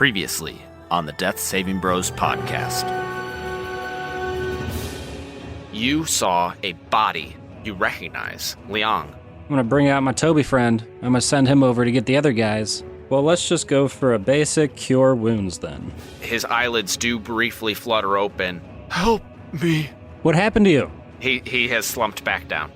Previously on the Death Saving Bros podcast. You saw a body you recognize, Liang. I'm gonna bring out my Toby friend. I'm gonna send him over to get the other guys. Well, let's just go for a basic cure wounds then. His eyelids do briefly flutter open. Help me. What happened to you? He has slumped back down.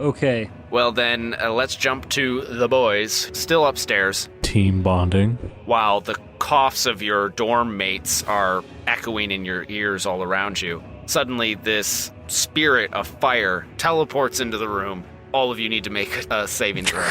Okay. Well then, let's jump to the boys, still upstairs. Team bonding. While the coughs of your dorm mates are echoing in your ears all around you, suddenly this spirit of fire teleports into the room. All of you need to make a saving throw.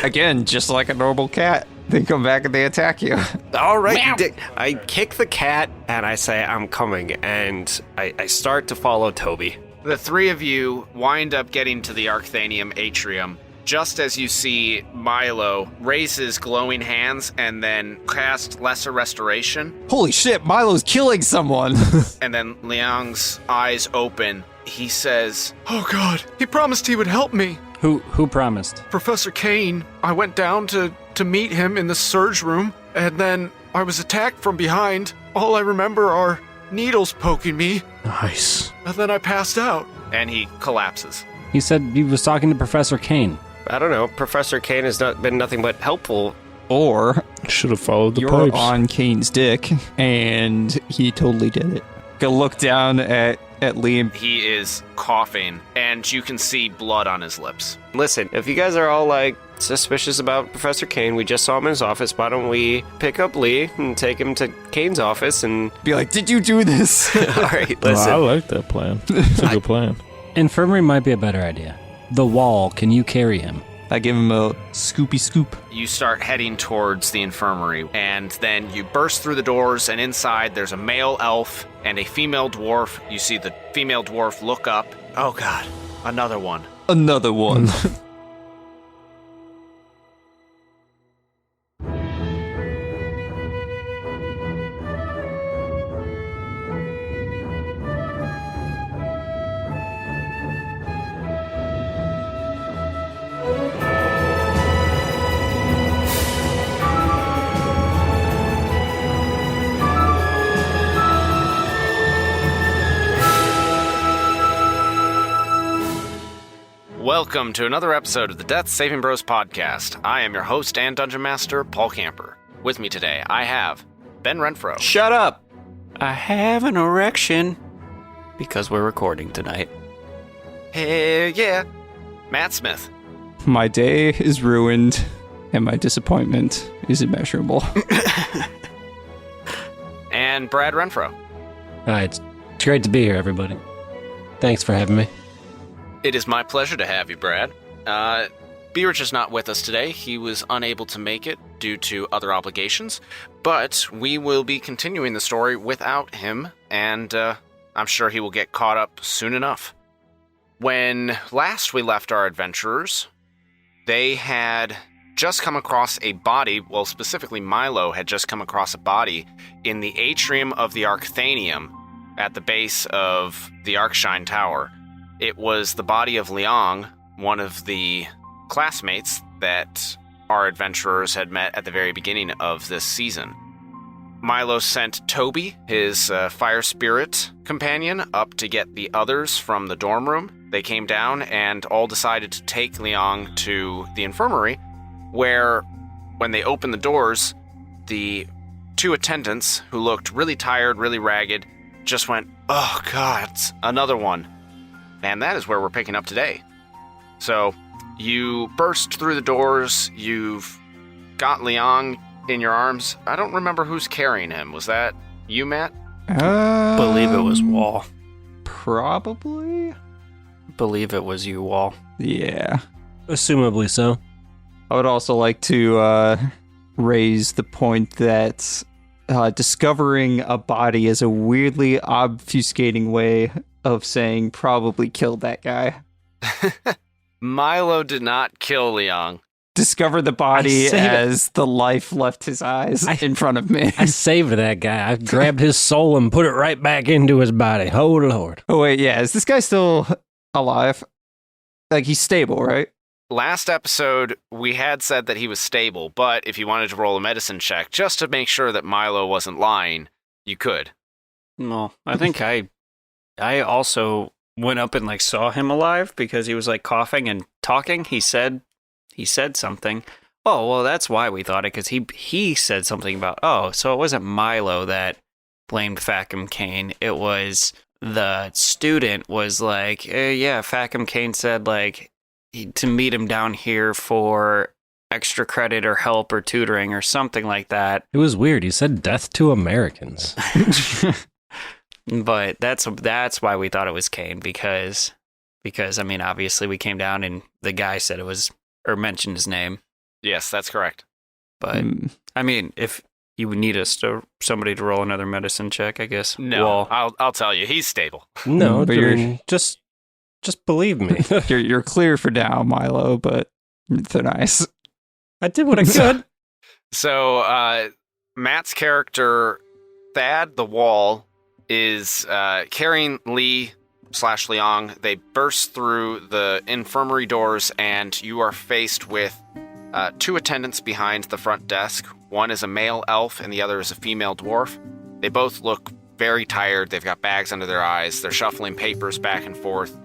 Again, just like a normal cat. They come back and they attack you. All right. I kick the cat and I say, I'm coming. And I start to follow Toby. The three of you wind up getting to the Arcthanium atrium just as you see Milo raise his glowing hands and then cast Lesser Restoration. Holy shit, Milo's killing someone. And then Liang's eyes open. He says, "Oh God, he promised he would help me." Who promised? Professor Kane. I went down to meet him in the surge room, and then I was attacked from behind. All I remember are needles poking me, Nice. and then I passed out. And he collapses. He said he was talking to Professor Kane. I don't know. Professor Kane has not been nothing but helpful. Or Should have followed the you're pipes. on Kane's dick, and he totally did it. Go look down at Liam. He is coughing, and you can see blood on his lips. Listen, if you guys are all like suspicious about Professor Kane, we just saw him in his office. Why don't we pick up Lee and take him to Kane's office and Be like, did you do this? all right, Oh, I listen. like that plan. It's a good plan. Infirmary might be a better idea. The wall, can you carry him? I give him a scoopy scoop. You start heading towards the infirmary, and then you burst through the doors, and inside there's a male elf and a female dwarf. You see the female dwarf look up. Oh God, another one. Another one. Welcome to another episode of the Death Saving Bros podcast. I am your host and dungeon master, Paul Camper. With me today, I have Ben Renfro, Shut up. I have an erection because we're recording tonight. hey yeah, Matt Smith, My day is ruined, and my disappointment is immeasurable. and Brad Renfro. Hi, it's great to be here, everybody. Thanks for having me. It is my pleasure to have you, Brad. Beerich is not with us today. He was unable to make it due to other obligations, but we will be continuing the story without him, and I'm sure he will get caught up soon enough. When last we left our adventurers, they had just come across a body, well, specifically Milo had just come across a body in the atrium of the Arcthanium at the base of the Arcshine Tower. It was the body of Liang, one of the classmates that our adventurers had met at the very beginning of this season. Milo sent Toby, his fire spirit companion, up to get the others from the dorm room. They came down and all decided to take Liang to the infirmary, where, when they opened the doors, the two attendants, who looked really tired, really ragged, just went, "Oh God, it's another one." And that is where we're picking up today. So, you burst through the doors, you've got Liang in your arms. I don't remember who's carrying him. Was that you, Matt? Believe it was Wall. Probably? Believe it was you, Wall. Yeah. Assumably so. I would also like to raise the point that discovering a body is a weirdly obfuscating way of saying probably killed that guy. Milo did not kill Liang. Discover the body I saved it. as the life left his eyes in front of me. I saved that guy. I grabbed his soul and put it right back into his body. Oh, Lord. Oh, wait, yeah. Is this guy still alive? Like, he's stable, right? last episode, we had said that he was stable, but if you wanted to roll a medicine check just to make sure that Milo wasn't lying, you could. No, I think I also went up and like saw him alive because he was like coughing and talking. He said something. Oh, well, that's why we thought it, because he said something about, so it wasn't Milo that blamed Facum Kane. It was the student was like, yeah, Facum Kane said like to meet him down here for extra credit or help or tutoring or something like that. It was weird. He said death to Americans. But that's why we thought it was Kane, because I mean, obviously we came down and the guy said it was, or mentioned his name. Yes, that's correct. But I mean, if you would need somebody to roll another medicine check, I guess. No, I'll tell you, he's stable. No, but just believe me. you're clear for now, Milo, but it's nice. I did what I could. So, Matt's character, Thad the Wall, is carrying Lee/Leong. They burst through the infirmary doors, and you are faced with two attendants behind the front desk. One is a male elf, and the other is a female dwarf. They both look very tired. They've got bags under their eyes. They're shuffling papers back and forth,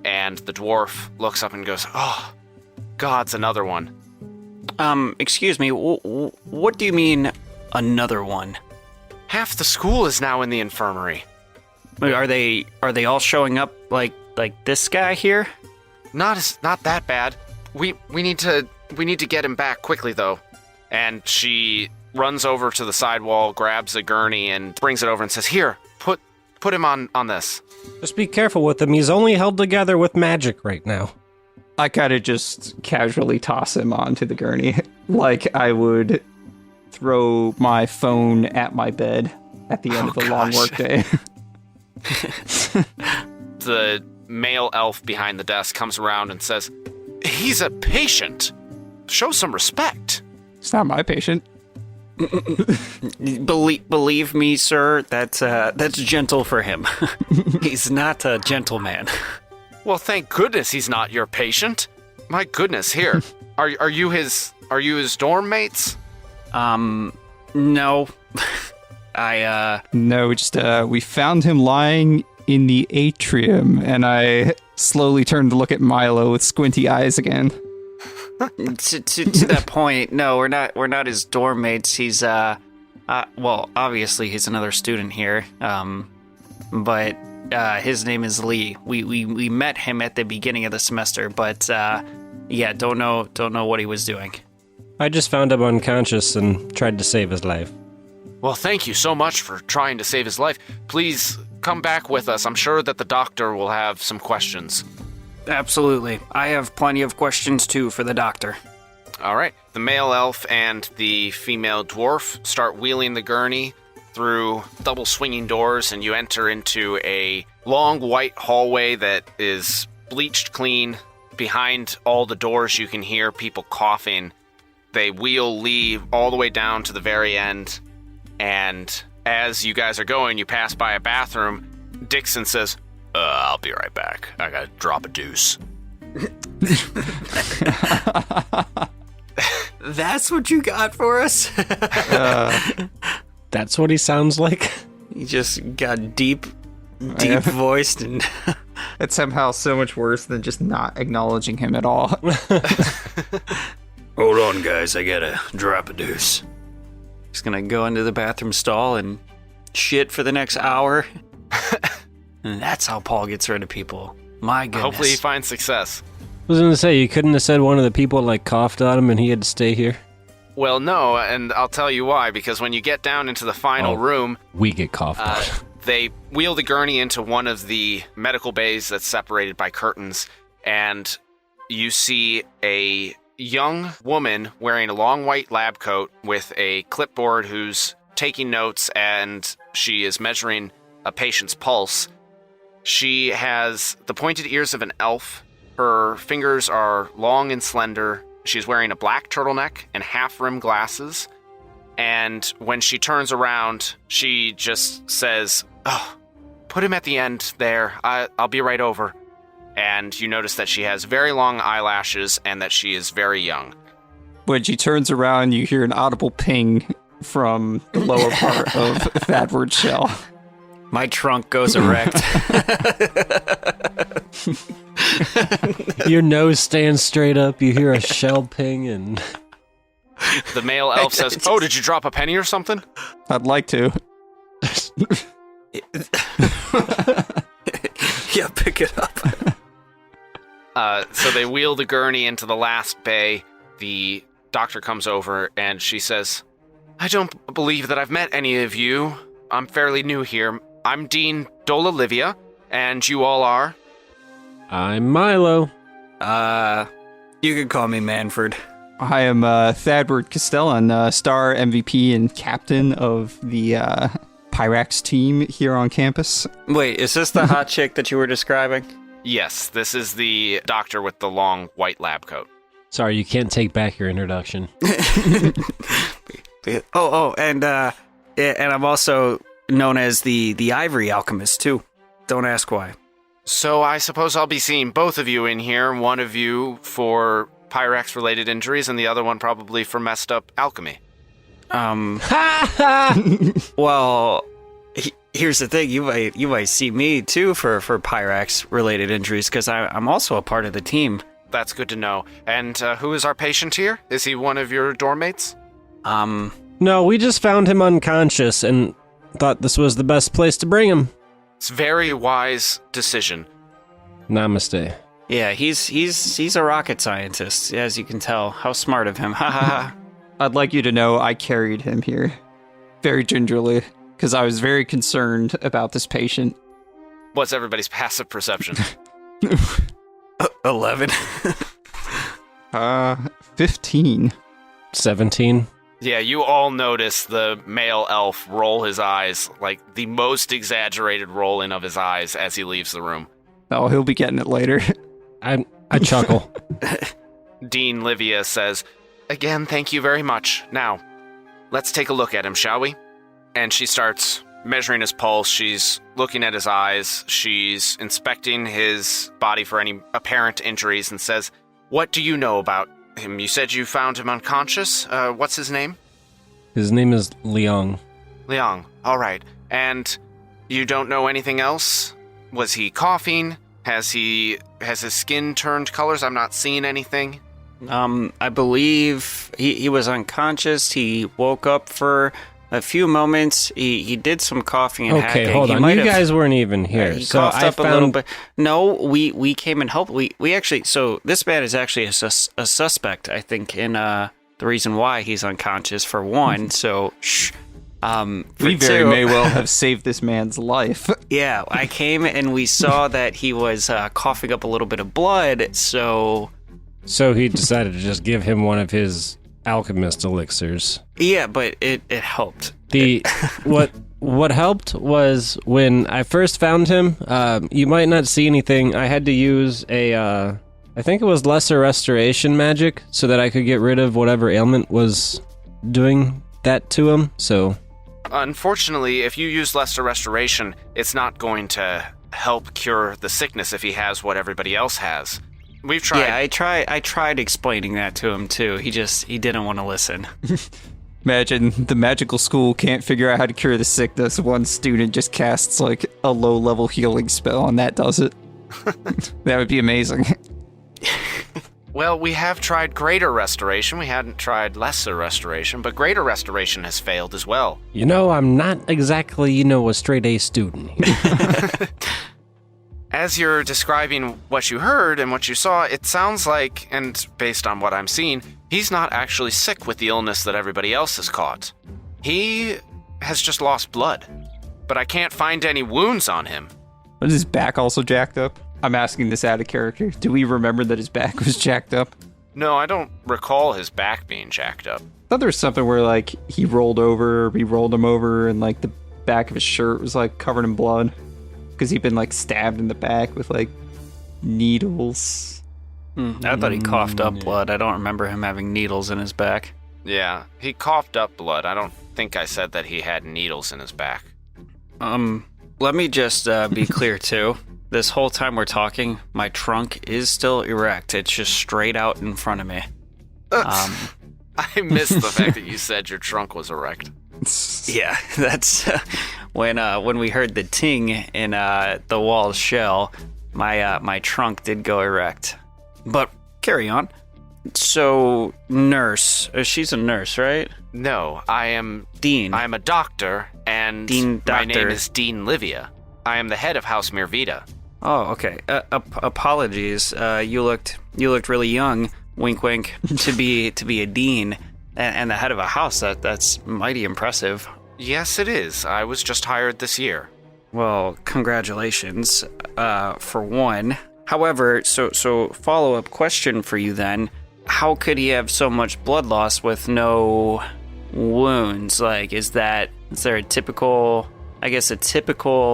and the dwarf looks up and goes, "Oh, God's another one." Excuse me, what do you mean, another one? Half the school is now in the infirmary. Are they all showing up like this guy here? Not that bad. We need to get him back quickly though. And she runs over to the side wall, grabs a gurney, and brings it over and says, "Here, put him on this." Just be careful with him. He's only held together with magic right now. I kind of just casually toss him onto the gurney, like I would throw my phone at my bed at the end of a long workday. The male elf behind the desk comes around and says, "He's a patient. Show some respect." It's not my patient. Believe me, sir, that's gentle for him. He's not a gentleman. Well, thank goodness he's not your patient. My goodness, here. Are you his dorm mates? No. No, we found him lying in the atrium, and I slowly turned to look at Milo with squinty eyes again. To that point, no, we're not his dorm mates. He's well, obviously he's another student here. But his name is Lee. We met him at the beginning of the semester, but yeah, don't know what he was doing. I just found him unconscious and tried to save his life. Well, thank you so much for trying to save his life. Please come back with us. I'm sure that the doctor will have some questions. Absolutely. I have plenty of questions, too, for the doctor. All right. The male elf and the female dwarf start wheeling the gurney through double swinging doors, and you enter into a long white hallway that is bleached clean. Behind all the doors, you can hear people coughing. They wheel Lee all the way down to the very end, and as you guys are going, you pass by a bathroom. Dixon says, "I'll be right back. I gotta drop a deuce." That's what you got for us? That's what he sounds like? He just got deep voiced, and It's somehow so much worse than just not acknowledging him at all. hold on, guys, I gotta drop a deuce. He's gonna go into the bathroom stall and shit for the next hour. And that's how Paul gets rid of people. My goodness. Hopefully he finds success. I was going to say, you couldn't have said one of the people coughed on him and he had to stay here? Well, no, and I'll tell you why, because when you get down into the final room, We get coughed on. they wheel the gurney into one of the medical bays that's separated by curtains, and you see a young woman wearing a long white lab coat with a clipboard who's taking notes, and she is measuring a patient's pulse. She has the pointed ears of an elf. Her fingers are long and slender. She's wearing a black turtleneck and half-rimmed glasses. And when she turns around, she just says, "Oh, put him at the end there. I'll be right over." and you notice that she has very long eyelashes and that she is very young. When she turns around, you hear an audible ping from the lower part of Thadward's shell. My trunk goes erect. Your nose stands straight up. You hear a shell ping, and The male elf says, "Oh, did you drop a penny or something?" I'd like to. Yeah, pick it up. So they wheel the gurney into the last bay. The doctor comes over and she says, "I don't believe that I've met any of you. I'm fairly new here. I'm Dean Dola Livia, and you all are?" I'm Milo. You can call me Manfred. I am Thadward Castellan, star MVP and captain of the Pyrax team here on campus. Wait, is this the hot chick that you were describing? Yes, this is the doctor with the long white lab coat. Sorry, you can't take back your introduction. And I'm also known as the Ivory Alchemist, too. Don't ask why. So I suppose I'll be seeing both of you in here, one of you for Pyrex-related injuries and the other one probably for messed up alchemy. Well, here's the thing. You might see me, too, for Pyrex-related injuries, because I'm also a part of the team. That's good to know. And who is our patient here? Is he one of your dorm mates? No, we just found him unconscious and thought this was the best place to bring him. It's a very wise decision. Namaste. Yeah, he's a rocket scientist, as you can tell. How smart of him. Ha ha ha. I'd like you to know I carried him here. Very gingerly, because I was very concerned about this patient. What's everybody's passive perception? 11. 15. 17. Yeah, you all notice the male elf roll his eyes, like the most exaggerated rolling of his eyes as he leaves the room. Oh, he'll be getting it later. I chuckle. Dean Livia says, "Again, thank you very much. Now, let's take a look at him, shall we?" And she starts measuring his pulse. She's looking at his eyes. She's inspecting his body for any apparent injuries and says, "What do you know about him? You said you found him unconscious. What's his name?" His name is Liang. Liang. All right. And you don't know anything else? Was he coughing? Has his skin turned colors? I'm not seeing anything. I believe he was unconscious. He woke up for a few moments. He did some coughing and hacking. Okay, hold on. You guys weren't even here. He so coughed I up found... a little bit. No, we came and helped. We actually, so this man is actually a suspect, I think, in the reason why he's unconscious, for one. So, shh. We very may well have saved this man's life. Yeah, I came and we saw that he was coughing up a little bit of blood, so... So he decided to just give him one of his alchemist elixirs. Yeah, but it helped. What helped was when I first found him, you might not see anything. I had to use I think it was lesser restoration magic so that I could get rid of whatever ailment was doing that to him, so... Unfortunately, if you use lesser restoration, it's not going to help cure the sickness if he has what everybody else has. We've tried. Yeah, I tried explaining that to him too. He didn't want to listen. Imagine the magical school can't figure out how to cure the sickness. One student just casts like a low-level healing spell and that does it. That would be amazing. Well, we have tried greater restoration. We hadn't tried lesser restoration, but greater restoration has failed as well. You know, I'm not exactly, a straight-A student here. As you're describing what you heard and what you saw, it sounds like, and based on what I'm seeing, he's not actually sick with the illness that everybody else has caught. He has just lost blood, but I can't find any wounds on him. Was his back also jacked up? I'm asking this out of character. Do we remember that his back was jacked up? No, I don't recall his back being jacked up. I thought there was something where, like, he rolled over, we rolled him over, and, like, the back of his shirt was, like, covered in blood. Because he'd been, like, stabbed in the back with, like, needles. I thought he coughed up blood. I don't remember him having needles in his back. Yeah, he coughed up blood. I don't think I said that he had needles in his back. Let me just be clear, too. this whole time we're talking, my trunk is still erect. It's just straight out in front of me. I missed the fact that you said your trunk was erect. Yeah, that's when we heard the ting in the wall shell, my trunk did go erect. But carry on. So, nurse. She's a nurse, right? No, I am Dean. I am a doctor, and Dean my Doctor. name is Dean Livia. I am the head of House Mirvita. Oh, okay. Apologies. You looked really young. Wink, wink. to be a dean and the head of a house. That's mighty impressive. Yes, it is. I was just hired this year. Well, congratulations. For one. However, so follow-up question for you then. How could he have so much blood loss with no wounds? Like, is there a typical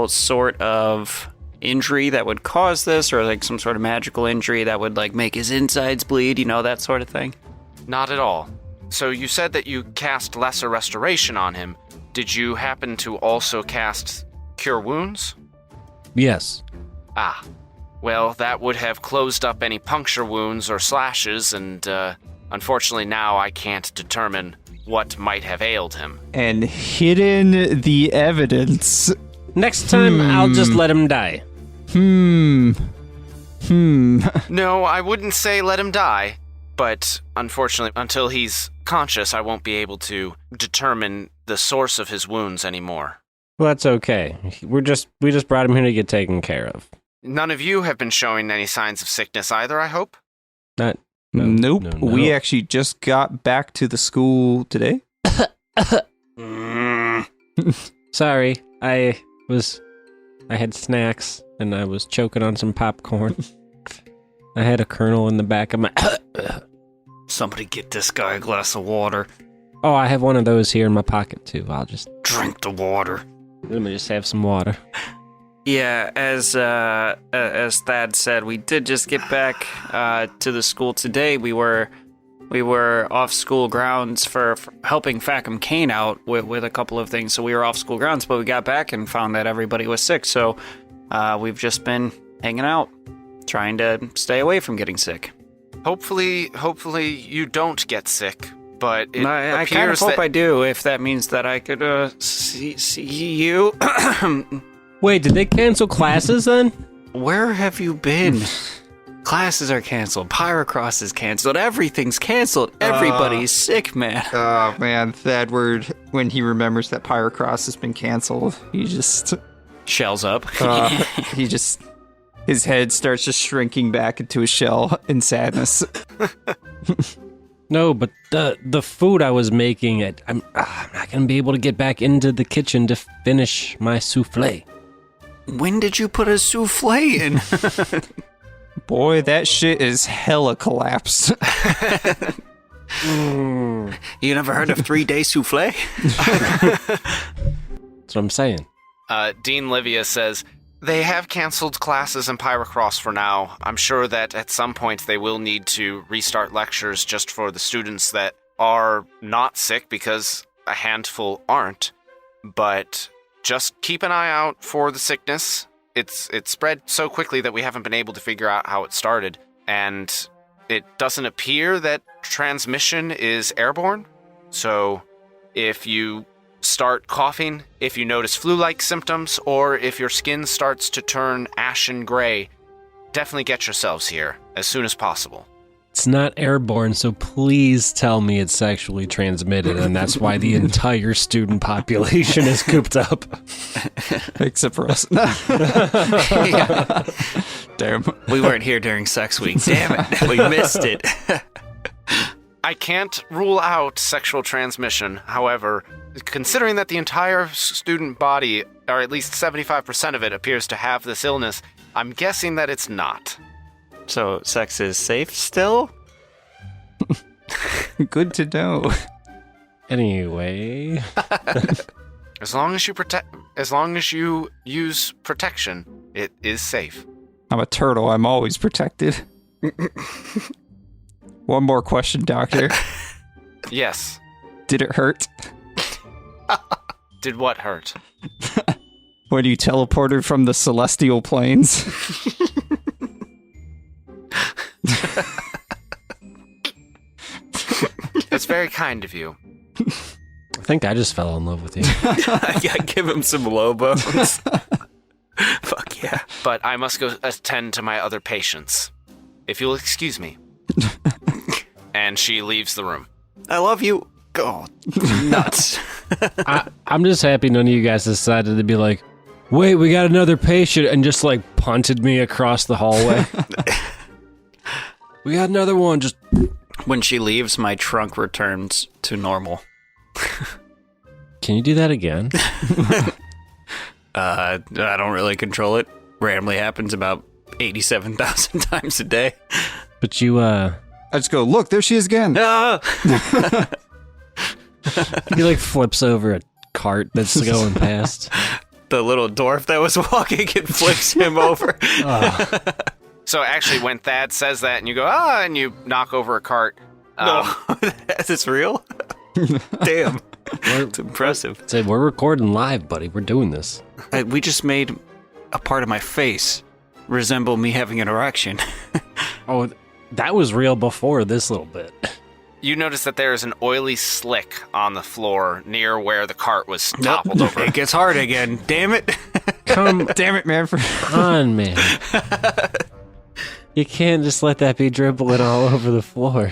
sort of injury that would cause this, or like some sort of magical injury that would like make his insides bleed, that sort of thing? Not at all. So you said that you cast Lesser Restoration on him. Did you happen to also cast Cure Wounds? Yes. Ah. Well, that would have closed up any puncture wounds or slashes, and unfortunately now I can't determine what might have ailed him. And hidden the evidence. Next time, I'll just let him die. No, I wouldn't say let him die, but unfortunately, until he's conscious, I won't be able to determine the source of his wounds anymore. Well, that's okay. We just brought him here to get taken care of. None of you have been showing any signs of sickness either, I hope? Not. Nope. No. We actually just got back to the school today. Sorry, I had snacks and I was choking on some popcorn. I had a kernel in the back of my. Somebody get this guy a glass of water. Oh, I have one of those here in my pocket too. I'll just Drink the water. let me just have some water. Yeah, as Thad said, we did just get back to the school today. We were off school grounds for helping Fackham Kane out with a couple of things. So we were off school grounds, but we got back and found that everybody was sick. So we've just been hanging out, trying to stay away from getting sick. Hopefully you don't get sick, but it I kind of appears hope that I do, if that means that I could see you. Wait, did they cancel classes then? Where have you been? Classes are canceled. Pyrocross is canceled. Everything's canceled. Everybody's sick, man. Oh man, Thadward, when he remembers that Pyrocross has been canceled, he just Shells up. his head starts just shrinking back into a shell in sadness. No, but the food I was making, I'm not gonna be able to get back into the kitchen to finish my souffle. When did you put a souffle in? Boy, that shit is hella collapsed. You never heard of 3-day souffle? That's what I'm saying. Dean Livia says, they have canceled classes in Pyrocross for now. I'm sure that at some point they will need to restart lectures just for the students that are not sick, because a handful aren't. But just keep an eye out for the sickness. It's spread so quickly that we haven't been able to figure out how it started, and it doesn't appear that transmission is airborne. So if you start coughing, if you notice flu-like symptoms, or if your skin starts to turn ashen gray, definitely get yourselves here as soon as possible. It's not airborne, so please tell me it's sexually transmitted, and that's why the entire student population is cooped up. Except for us. Damn. We weren't here during sex week. Damn it. We missed it. I can't rule out sexual transmission. However, considering that the entire student body, or at least 75% of it, appears to have this illness, I'm guessing that it's not. So sex is safe still? Good to know. Anyway. As long as you use protection, it is safe. I'm a turtle. I'm always protected. One more question, Doctor. Yes. Did it hurt? Did what hurt? When you teleported from the celestial planes. That's very kind of you. I think I just fell in love with you. I give him some low bones. Fuck yeah. But I must go attend to my other patients. If you'll excuse me. And she leaves the room. I love you. God, nuts. I'm just happy none of you guys decided to be like, wait, we got another patient, and just like punted me across the hallway. We got another one, just... When she leaves, my trunk returns to normal. Can you do that again? I don't really control it. Randomly happens about 87,000 times a day. But you, I just go, look, there she is again. Ah! he like flips over a cart that's going past. The little dwarf that was walking and flips him over. Oh. So actually, when Thad says that and you go, and you knock over a cart. No, is this real? Damn. It's impressive. Say, we're recording live, buddy. We're doing this. We just made a part of my face resemble me having an erection. Oh, that was real before this little bit. You notice that there is an oily slick on the floor near where the cart was toppled over. It gets hard again. Damn it. Come Damn it, man. on, man. You can't just let that be dribbling all over the floor.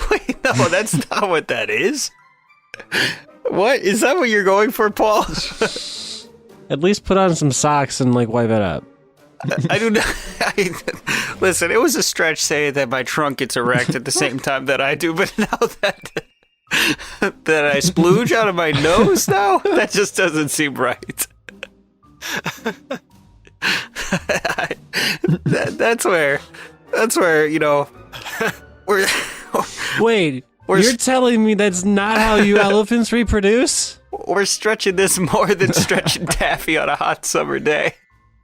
Wait, no, that's not what that is. What? Is that what you're going for, Paul? At least put on some socks and, like, wipe it up. I do not. Listen, it was a stretch saying that my trunk gets erect at the same time that I do, but now that I splooge out of my nose now, that just doesn't seem right. That's where, you know, we're... Wait, you're telling me that's not how you elephants reproduce? We're stretching this more than stretching taffy on a hot summer day.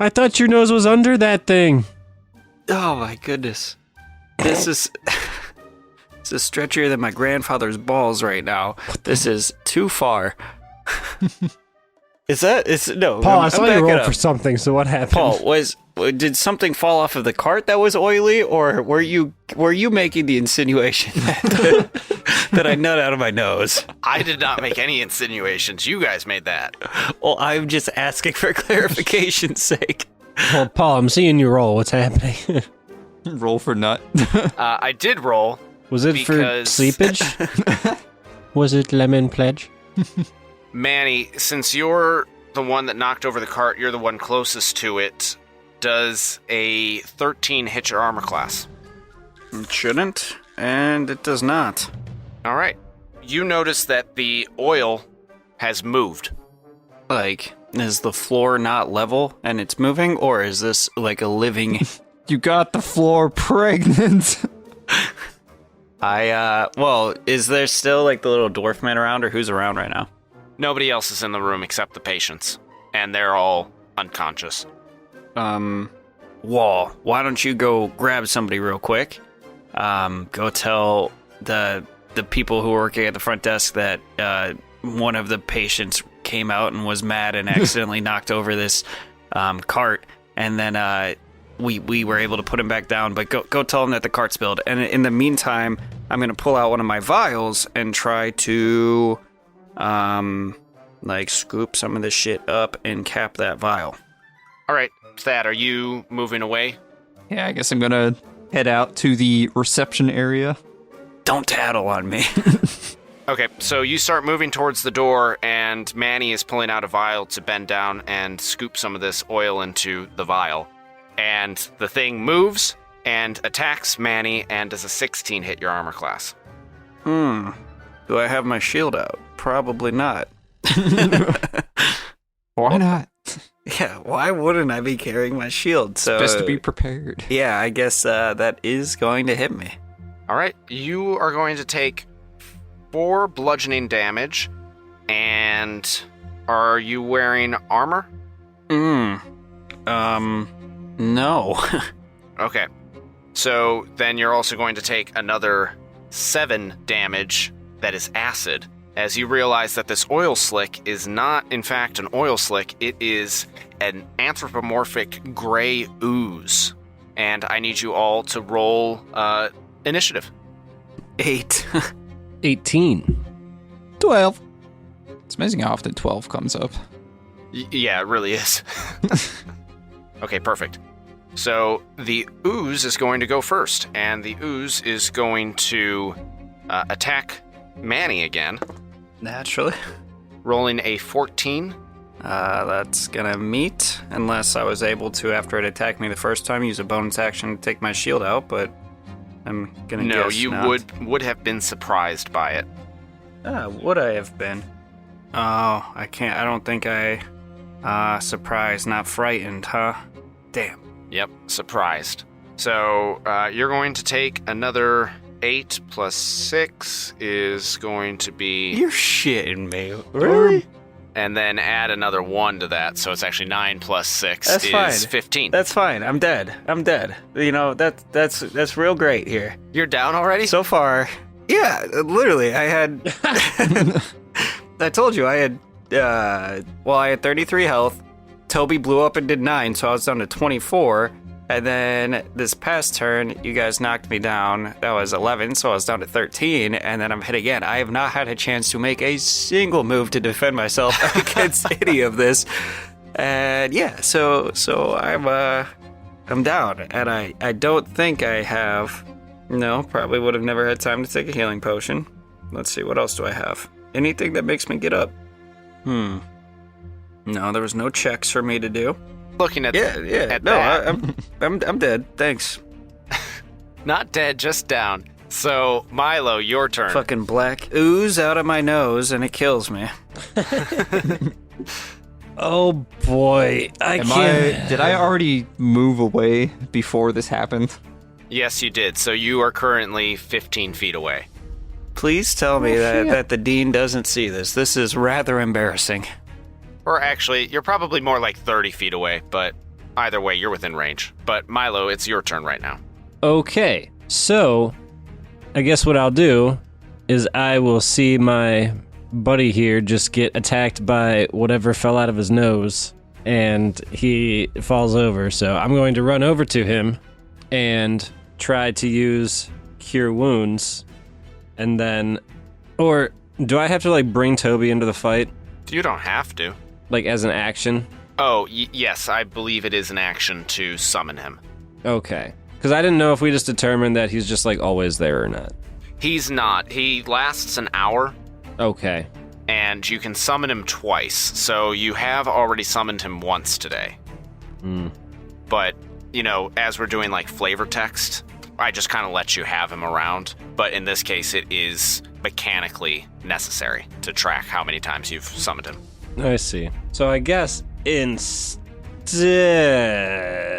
I thought your nose was under that thing. Oh my goodness. This is stretchier than my grandfather's balls right now. This is too far. No. Paul, I saw you backing roll up. for something, so what happened? Paul, did something fall off of the cart that was oily, or were you making the insinuation that I nut out of my nose? I did not make any insinuations. You guys made that. Well, I'm just asking for clarification's sake. Well, Paul, I'm seeing you roll. What's happening? Roll for nut. I did roll. Was it Because- for seepage? Was it lemon pledge? Manny, since you're the one that knocked over the cart, you're the one closest to it. Does a 13 hit your armor class? It shouldn't, and it does not. All right. You notice that the oil has moved. Like, is the floor not level and it's moving, or is this like a living... You got the floor pregnant. Well, is there still like the little dwarf man around, or who's around right now? Nobody else is in the room except the patients, and they're all unconscious. Wall, why don't you go grab somebody real quick? Go tell the people who are working at the front desk that one of the patients came out and was mad and accidentally knocked over this cart, and then we were able to put him back down. But go tell him that the cart spilled. And in the meantime, I'm gonna pull out one of my vials and try to like scoop some of this shit up and cap that vial. All right, Thad, are you moving away? Yeah, I guess I'm gonna head out to the reception area. Don't tattle on me. Okay, so you start moving towards the door, and Manny is pulling out a vial to bend down and scoop some of this oil into the vial. And the thing moves and attacks Manny and does a 16 hit your armor class. Do I have my shield out? Probably not. Why not? Yeah, why wouldn't I be carrying my shield? So Best to be prepared. yeah, I guess that is going to hit me. All right, you are going to take 4 bludgeoning damage, and are you wearing armor? No. Okay, so then you're also going to take another 7 damage that is acid, as you realize that this oil slick is not, in fact, an oil slick. It is an anthropomorphic gray ooze. And I need you all to roll initiative. 8. 18. 12. It's amazing how often 12 comes up. Yeah, it really is. Okay, perfect. So the ooze is going to go first, and the ooze is going to attack Manny again, Naturally. rolling a 14. That's gonna meet, unless I was able to, after it attacked me the first time, use a bonus action to take my shield out, but I'm gonna No, guess you not. would have been surprised by it. Would I have been? Oh, I can't. I don't think I... surprised, not frightened, huh? Damn. Yep, surprised. So you're going to take another 8 plus 6 is going to be... You're shitting me. Really? And then add another 1 to that, so it's actually 9 plus 6 That's is fine. 15. That's fine. I'm dead. You know, that's real great here. You're down already? So far, yeah, literally, I had... I told you, I had 33 health. Toby blew up and did 9, so I was down to 24. And then this past turn, you guys knocked me down. That was 11, so I was down to 13. And then I'm hit again. I have not had a chance to make a single move to defend myself against any of this. And yeah, so I'm down. And I don't think I have... No, probably would have never had time to take a healing potion. Let's see, what else do I have? Anything that makes me get up? No, there was no checks for me to do. Looking at Yeah. at No, that. I'm dead. Thanks. Not dead, just down. So, Milo, your turn. Fucking black ooze out of my nose, and it kills me. Oh boy, I can't. Did I already move away before this happened? Yes, you did. So you are currently 15 feet away. Please tell me that the dean doesn't see this. This is rather embarrassing. Or actually, you're probably more like 30 feet away, but either way, you're within range. But Milo, it's your turn right now. Okay, so I guess what I'll do is I will see my buddy here just get attacked by whatever fell out of his nose, and he falls over. So I'm going to run over to him and try to use Cure Wounds, and then... Or do I have to, like, bring Toby into the fight, You don't have to. like, as an action? Oh, yes, I believe it is an action to summon him. Okay. Because I didn't know if we just determined that he's just, like, always there or not. He's not. He lasts an hour, Okay. and you can summon him twice. So you have already summoned him once today. But, you know, as we're doing, like, flavor text, I just kind of let you have him around. But in this case, it is mechanically necessary to track how many times you've summoned him. I see. So I guess instead...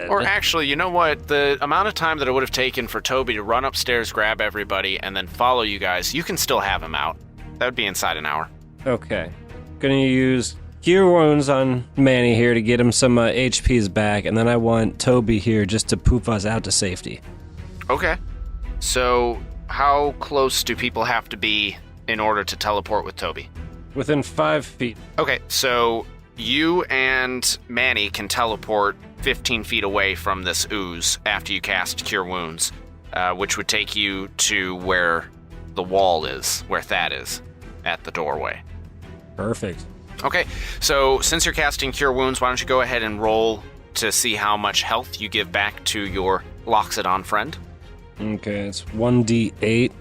Or actually, you know what? The amount of time that it would have taken for Toby to run upstairs, grab everybody, and then follow you guys, you can still have him out. That would be inside an hour. Okay. Gonna use Cure Wounds on Manny here to get him some HPs back, and then I want Toby here just to poof us out to safety. Okay. So, how close do people have to be in order to teleport with Toby? Within 5 feet. Okay, so you and Manny can teleport 15 feet away from this ooze after you cast Cure Wounds, which would take you to where the wall is, where Thad is, at the doorway. Perfect. Okay, so since you're casting Cure Wounds, why don't you go ahead and roll to see how much health you give back to your Loxodon friend? Okay, it's 1d8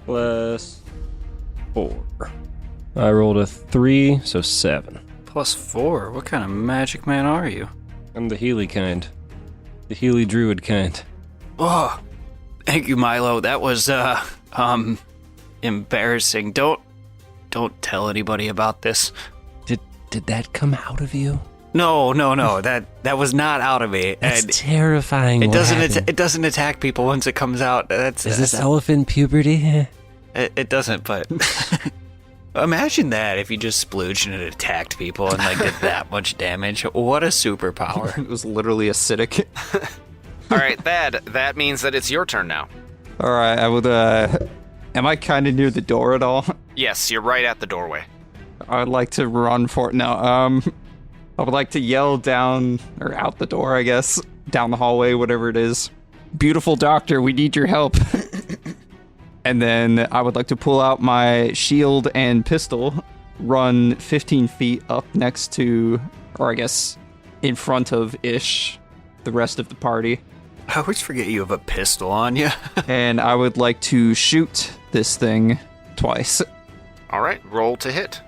plus 4. I rolled a 3, so 7. +4? What kind of magic man are you? I'm the Healy kind. The Healy Druid kind. Oh, thank you, Milo. That was, embarrassing. Don't tell anybody about this. Did that come out of you? No. That was not out of me. That's And terrifying. it What doesn't. happened? It doesn't attack people once it comes out. Is this elephant puberty? It doesn't. But imagine that if you just splooged and it attacked people and like did that much damage. What a superpower! It was literally acidic. All right, Thad, that means that it's your turn now. All right, I would Am I kind of near the door at all? Yes, you're right at the doorway. I'd like to run for it. No, I would like to yell down, or out the door, I guess. Down the hallway, whatever it is. Beautiful doctor, we need your help. And then I would like to pull out my shield and pistol, run 15 feet up next to, or I guess in front of Ish, the rest of the party. I always forget you have a pistol on you. And I would like to shoot this thing twice. All right, roll to hit.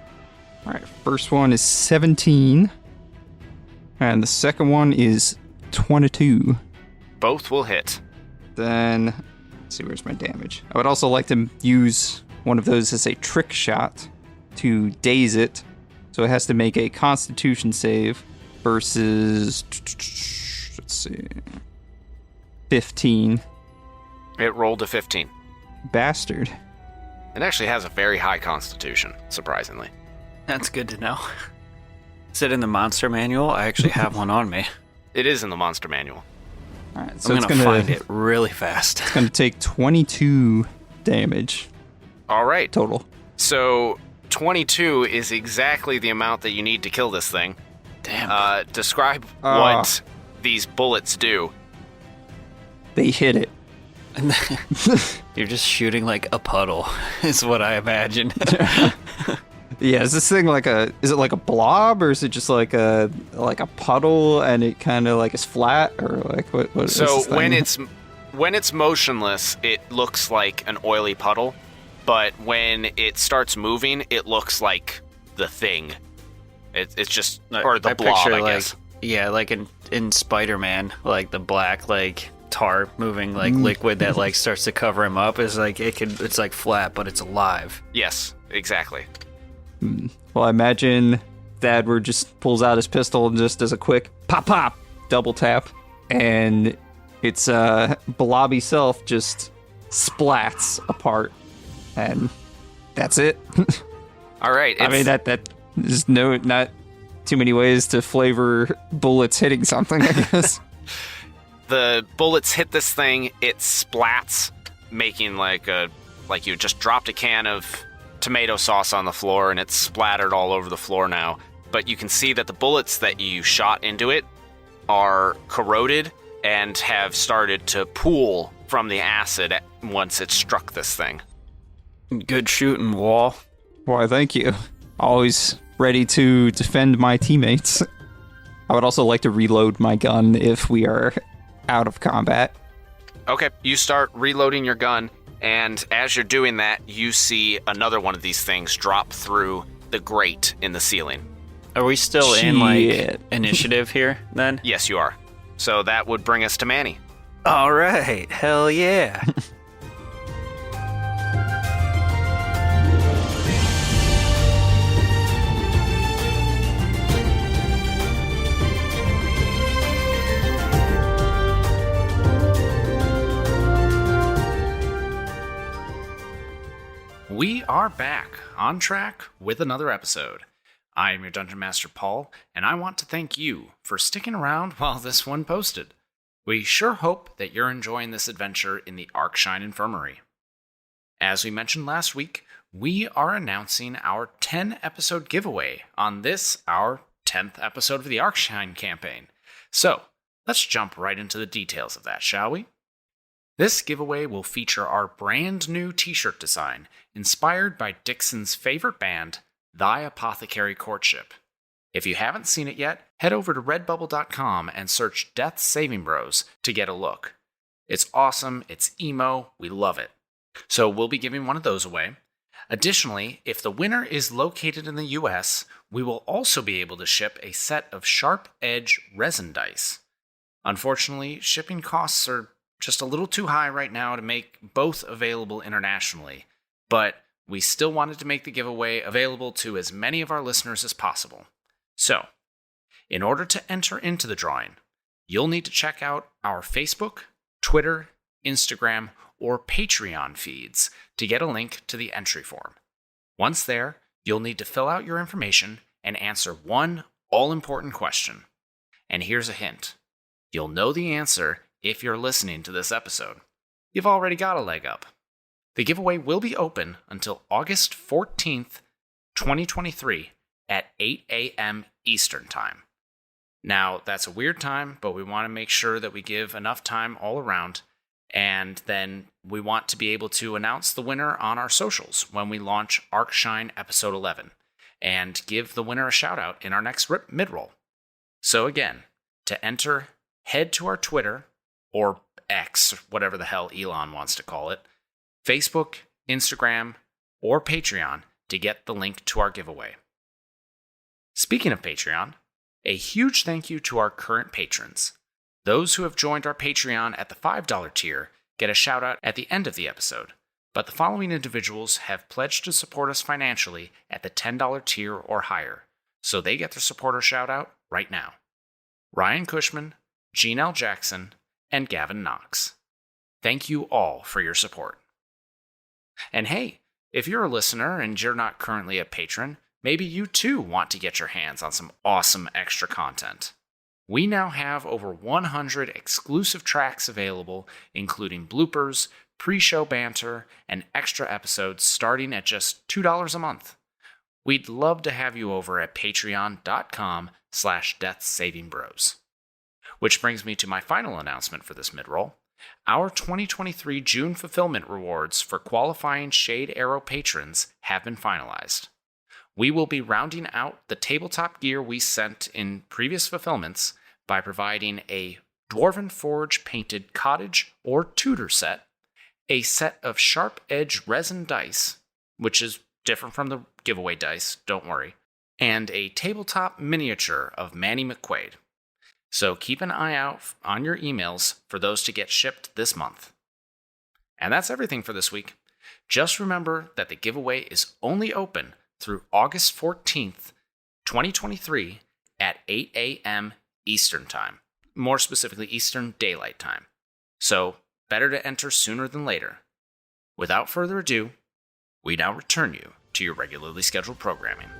All right, first one is 17. And the second one is 22. Both will hit. Then, let's see, where's my damage? I would also like to use one of those as a trick shot to daze it. So it has to make a constitution save versus, let's see, 15. It rolled a 15. Bastard. It actually has a very high constitution, surprisingly. That's good to know. Is it in the monster manual? I actually have one on me. It is in the monster manual. All right, so I'm it's going to find it really fast. It's going to take 22 damage All right. total. So 22 is exactly the amount that you need to kill this thing. Damn. Describe what these bullets do. They hit it. You're just shooting like a puddle, is what I imagine. Yeah, is this thing is it like a blob, or is it just like a puddle and it kind of like is flat, or like what is So this thing? when it's motionless, it looks like an oily puddle, but when it starts moving, it looks like the thing. It's just or the blob, picture, I guess. Yeah, like in Spider-Man, like the black like tar moving like liquid that like starts to cover him up is like it's like flat, but it's alive. Yes, exactly. Well, I imagine Thadward just pulls out his pistol and just does a quick pop pop, double tap, and its blobby self just splats apart, and that's it. All right. I mean that there's not too many ways to flavor bullets hitting something, I guess. The bullets hit this thing, it splats, making like you just dropped a can of tomato sauce on the floor and it's splattered all over the floor now. But you can see that the bullets that you shot into it are corroded and have started to pool from the acid once it struck this thing. Good shooting, Wall. Why, thank you. Always ready to defend my teammates. I would also like to reload my gun if we are out of combat. Okay, you start reloading your gun, and as you're doing that, you see another one of these things drop through the grate in the ceiling. Are we still in like initiative here then? Yes, you are. So that would bring us to Manny. All right, hell yeah. We are back on track with another episode. I am your Dungeon Master Paul, and I want to thank you for sticking around while this one posted. We sure hope that you're enjoying this adventure in the Arcshine Infirmary. As we mentioned last week, we are announcing our 10-episode giveaway on this, our 10th episode of the Arcshine campaign. So, let's jump right into the details of that, shall we? This giveaway will feature our brand new t-shirt design, inspired by Dixon's favorite band, Thy Apothecary Courtship. If you haven't seen it yet, head over to redbubble.com and search Death Saving Bros to get a look. It's awesome, it's emo, we love it. So we'll be giving one of those away. Additionally, if the winner is located in the US, we will also be able to ship a set of sharp edge resin dice. Unfortunately, shipping costs are just a little too high right now to make both available internationally, but we still wanted to make the giveaway available to as many of our listeners as possible. So, in order to enter into the drawing, you'll need to check out our Facebook, Twitter, Instagram, or Patreon feeds to get a link to the entry form. Once there, you'll need to fill out your information and answer one all-important question. And here's a hint. You'll know the answer if you're listening to this episode. You've already got a leg up. The giveaway will be open until August 14th, 2023 at 8 a.m. Eastern Time. Now, that's a weird time, but we want to make sure that we give enough time all around, and then we want to be able to announce the winner on our socials when we launch Arcshine Episode 11, and give the winner a shout-out in our next mid-roll. So again, to enter, head to our Twitter, or X, whatever the hell Elon wants to call it, Facebook, Instagram, or Patreon to get the link to our giveaway. Speaking of Patreon, a huge thank you to our current patrons. Those who have joined our Patreon at the $5 tier get a shout out at the end of the episode, but the following individuals have pledged to support us financially at the $10 tier or higher, so they get their supporter shout out right now. Ryan Cushman, Gene L. Jackson, and Gavin Knox. Thank you all for your support. And hey, if you're a listener and you're not currently a patron, maybe you too want to get your hands on some awesome extra content. We now have over 100 exclusive tracks available, including bloopers, pre-show banter, and extra episodes starting at just $2 a month. We'd love to have you over at patreon.com/deathsavingbros. Which brings me to my final announcement for this mid-roll. Our 2023 June fulfillment rewards for qualifying Shade Arrow patrons have been finalized. We will be rounding out the tabletop gear we sent in previous fulfillments by providing a Dwarven Forge painted cottage or Tudor set, a set of sharp edge resin dice, which is different from the giveaway dice, don't worry, and a tabletop miniature of Manny McQuaid. So keep an eye out on your emails for those to get shipped this month. And that's everything for this week. Just remember that the giveaway is only open through August 14th, 2023 at 8 a.m. Eastern Time. More specifically, Eastern Daylight Time. So, better to enter sooner than later. Without further ado, we now return you to your regularly scheduled programming.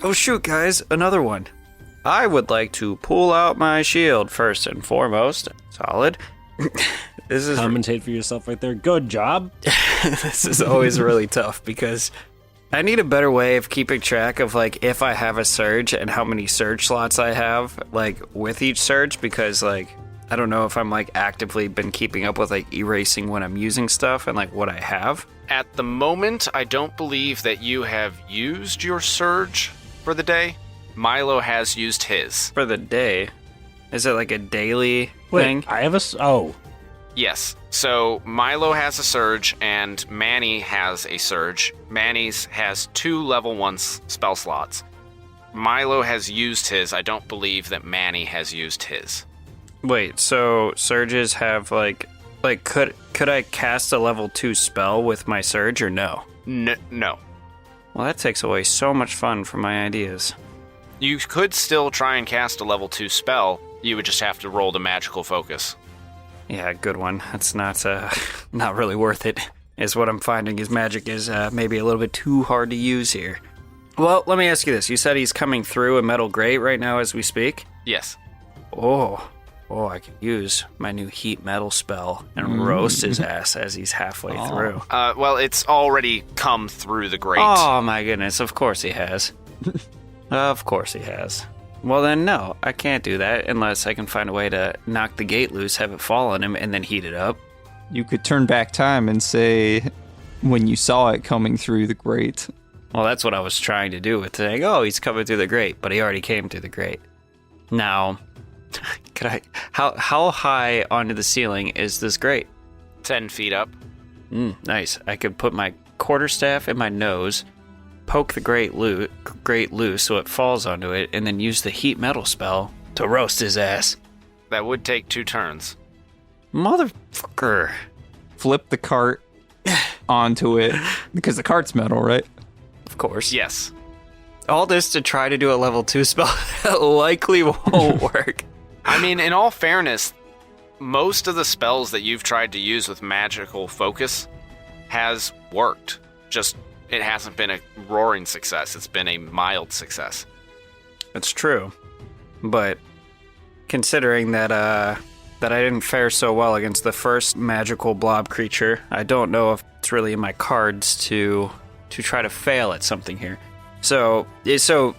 Oh shoot, guys, another one. I would like to pull out my shield first and foremost. Solid. This is Commentate for yourself right there. Good job. this is always really tough because I need a better way of keeping track of like if I have a surge and how many surge slots I have like with each surge, because like I don't know if I'm like actively been keeping up with like erasing when I'm using stuff and like what I have. At the moment, I don't believe that you have used your surge for the day. Milo has used his. For the day. Is it like a daily thing? I have oh. Yes. So Milo has a surge and Manny has a surge. Manny's has 2 level 1 spell slots. Milo has used his. I don't believe that Manny has used his. Wait, so surges have like could I cast a level 2 spell with my surge or no? No. Well, that takes away so much fun from my ideas. You could still try and cast a level 2 spell. You would just have to roll the magical focus. Yeah, good one. That's not really worth it. Is what I'm finding is magic is maybe a little bit too hard to use here. Well, let me ask you this. You said he's coming through a metal grate right now as we speak? Yes. Oh, I could use my new heat metal spell and roast his ass as he's halfway through. Well, it's already come through the grate. Oh my goodness, of course he has. Of course he has. Well then, no, I can't do that unless I can find a way to knock the gate loose, have it fall on him, and then heat it up. You could turn back time and say when you saw it coming through the grate. Well, that's what I was trying to do with saying, oh, he's coming through the grate, but he already came through the grate. Now, how high onto the ceiling is this grate? 10 feet up. Nice. I could put my quarterstaff in my nose, poke the grate loose so it falls onto it, and then use the heat metal spell to roast his ass. That would take 2 turns. Motherfucker. Flip the cart onto it, because the cart's metal, right? Of course. Yes. All this to try to do a level 2 spell that likely won't work. I mean, in all fairness, most of the spells that you've tried to use with magical focus has worked. Just, it hasn't been a roaring success. It's been a mild success. It's true. But considering that I didn't fare so well against the first magical blob creature, I don't know if it's really in my cards to try to fail at something here. So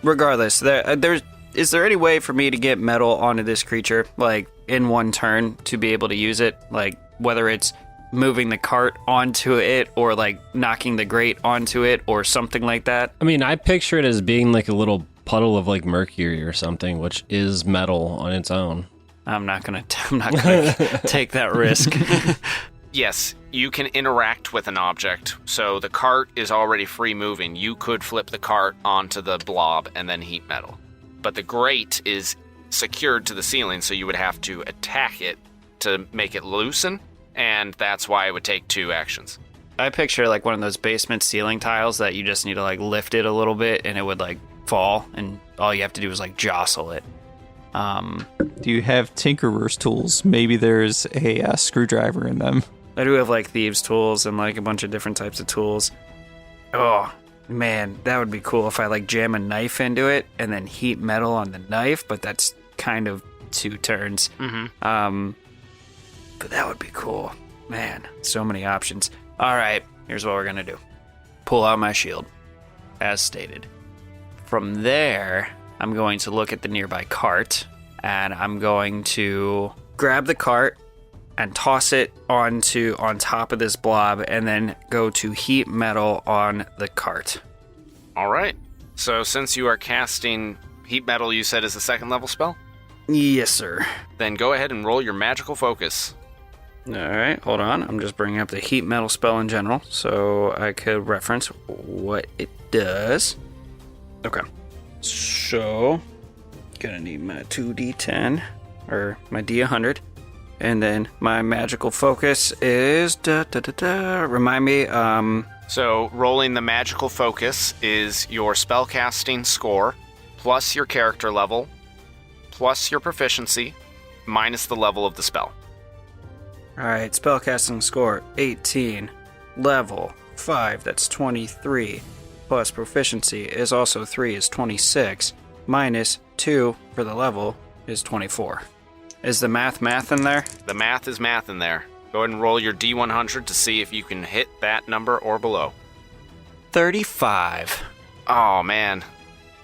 regardless, is there any way for me to get metal onto this creature, like in one turn, to be able to use it? Like whether it's moving the cart onto it or like knocking the grate onto it or something like that? I mean, I picture it as being like a little puddle of like mercury or something, which is metal on its own. I'm not gonna take that risk. Yes, you can interact with an object. So the cart is already free moving. You could flip the cart onto the blob and then heat metal. But the grate is secured to the ceiling, so you would have to attack it to make it loosen, and that's why it would take 2 actions. I picture like one of those basement ceiling tiles that you just need to like lift it a little bit and it would like fall, and all you have to do is like jostle it. Do you have tinkerer's tools? Maybe there's a screwdriver in them. I do have like thieves' tools and like a bunch of different types of tools. Oh man, that would be cool if I like jam a knife into it and then heat metal on the knife, but that's kind of 2 turns. Mm-hmm. But that would be cool. Man, so many options. All right, here's what we're gonna do. Pull out my shield, as stated. From there, I'm going to look at the nearby cart, and I'm going to grab the cart and toss it on top of this blob, and then go to heat metal on the cart. All right. So since you are casting heat metal, you said is a 2nd level spell? Yes, sir. Then go ahead and roll your magical focus. All right, hold on. I'm just bringing up the heat metal spell in general, so I could reference what it does. Okay. So, gonna need my 2d10, or my d100. And then my magical focus is remind me. So rolling the magical focus is your spellcasting score plus your character level plus your proficiency minus the level of the spell. All right, spellcasting score 18, level 5. That's 23. Plus proficiency is also 3 is 26. Minus 2 for the level is 24. Is the math in there? The math is math in there. Go ahead and roll your D100 to see if you can hit that number or below. 35. Oh, man.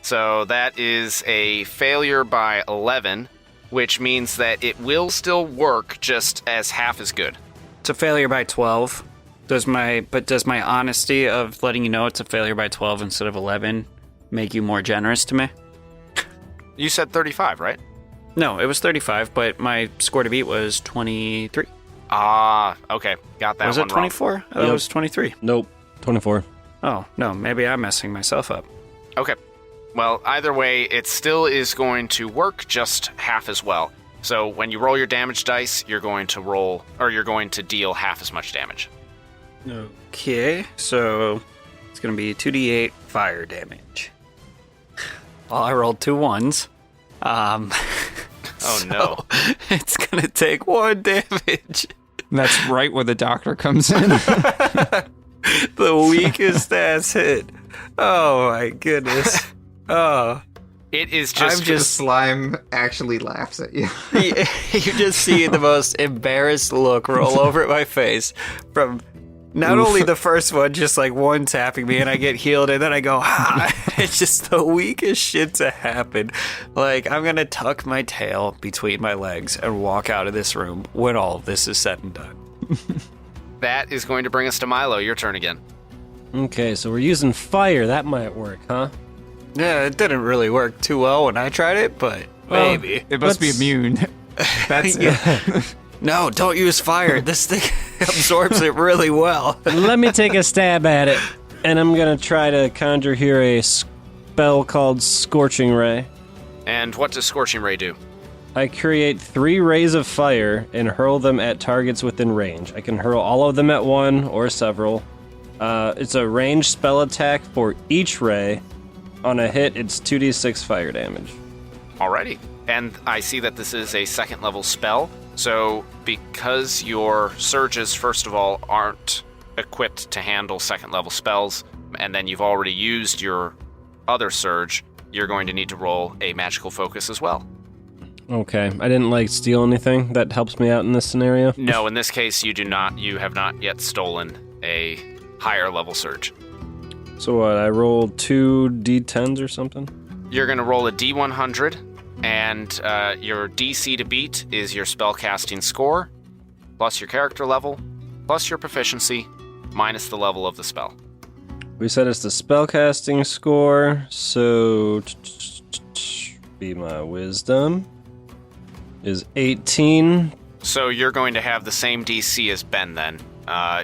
So that is a failure by 11, which means that it will still work just as half as good. It's a failure by 12. Does my honesty of letting you know it's a failure by 12 instead of 11 make you more generous to me? You said 35, right? No, it was 35, but my score to beat was 23. Ah, okay. Got that was one it 24? wrong. I thought it was 23. Nope, 24. Oh, no, maybe I'm messing myself up. Okay. Well, either way, it still is going to work just half as well. So when you roll your damage dice, you're going to deal half as much damage. Okay, so it's going to be 2d8 fire damage. Well, I rolled 2 1s. Oh, no. It's going to take 1 damage. That's right where the doctor comes in. The weakest ass hit. Oh, my goodness. Oh. It is just... The slime actually laughs at you. You just see the most embarrassed look roll over my face from not only the first one, just like one tapping me and I get healed, and then I go, ha! It's just the weakest shit to happen. Like, I'm gonna tuck my tail between my legs and walk out of this room when all of this is said and done. That is going to bring us to Milo. Your turn again. Okay, so we're using fire. That might work, huh? Yeah, it didn't really work too well when I tried it, but maybe. It must be immune. That's No, don't use fire. This thing absorbs it really well. Let me take a stab at it. And I'm going to try to conjure here a spell called Scorching Ray. And what does Scorching Ray do? I create 3 rays of fire and hurl them at targets within range. I can hurl all of them at one or several. It's a ranged spell attack for each ray. On a hit, it's 2d6 fire damage. Alrighty. And I see that this is a 2nd level spell. So because your surges, first of all, aren't equipped to handle second level spells, and then you've already used your other surge, you're going to need to roll a magical focus as well. Okay, I didn't steal anything that helps me out in this scenario. No, in this case, you have not yet stolen a higher level surge. So what, I rolled 2 d10s or something? You're going to roll a d100, and your DC to beat is your spellcasting score, plus your character level, plus your proficiency, minus the level of the spell. We said it's the spellcasting score, so be my wisdom is 18. So you're going to have the same DC as Ben then.